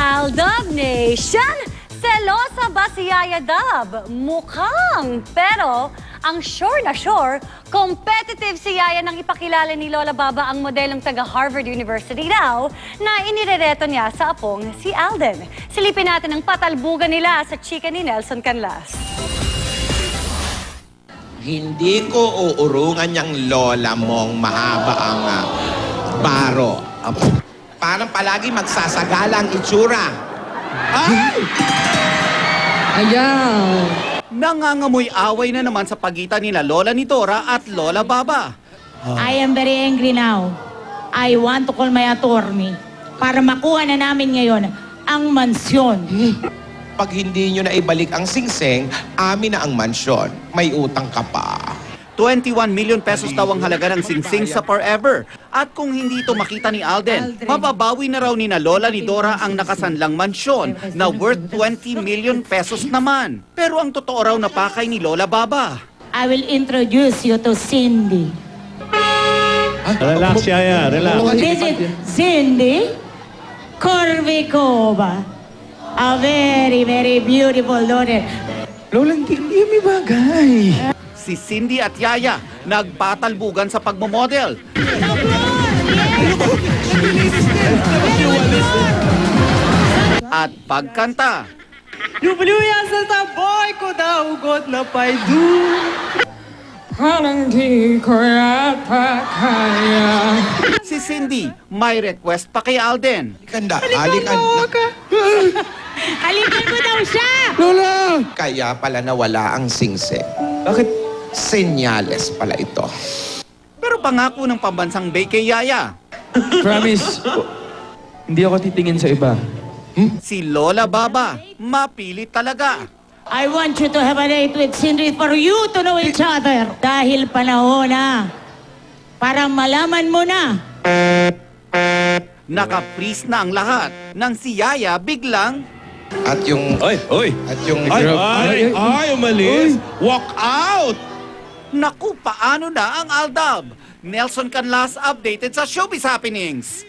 Aldab Nation! Selosa ba si Yaya Dab? Mukhang! Pero, ang sure na sure, competitive si Yaya nang ipakilala ni Lola Baba ang modelong taga Harvard University daw na inirereto niya sa apong si Alden. Silipin natin ang patalbugan nila sa chika ni Nelson Canlas. Hindi ko uurungan yung lola mong mahaba ang baro. Parang palagi magsasagala ang itsura. Ay! Ayaw! Nangangamoy away na naman sa pagitan nila Lola ni Dora at Lola Baba. I am very angry now. I want to call my attorney para makuha na namin ngayon ang mansyon. Pag hindi nyo na ibalik ang singsing, amin na ang mansyon. May utang ka pa. 21 million pesos daw ang halaga ng singsing sa Forever. At kung hindi ito makita ni Alden, mababawi na raw ni na Lola ni Dora ang nakasanlang mansyon na worth 20 million pesos naman. Pero ang totoo raw na pakay ni Lola Baba. I will introduce you to Cindy. Relax, Yaya. Relax. This is Cindy Corvicova. A very, very beautiful daughter. Lola, hindi may bagay. Si Cindy at Yaya nagpatalbugan sa pagmomodel. At pagkanta. Lubluya sa taboy ko daw ugot na paidu. Parang di ko yata kaya. Si Cindy may request pa kay Alden. Kanda, halikan. Halikan mo daw siya! Lola! Kaya pala nawala ang singsing. Bakit? Senyales pala ito. Pero pangako ng pambansang bay kay Yaya. Promise, hindi ako titingin sa iba. Si Lola Baba, mapilit talaga. I want you to have a date with Cindy for you to know each other. Dahil panahon na para malaman mo na. Naka-freeze na ang lahat nang si Yaya biglang At yung... Oy! At yung... Umalis! Walk out! naku, paano na ang Aldab? Nelson Canlas updated sa Showbiz Happenings.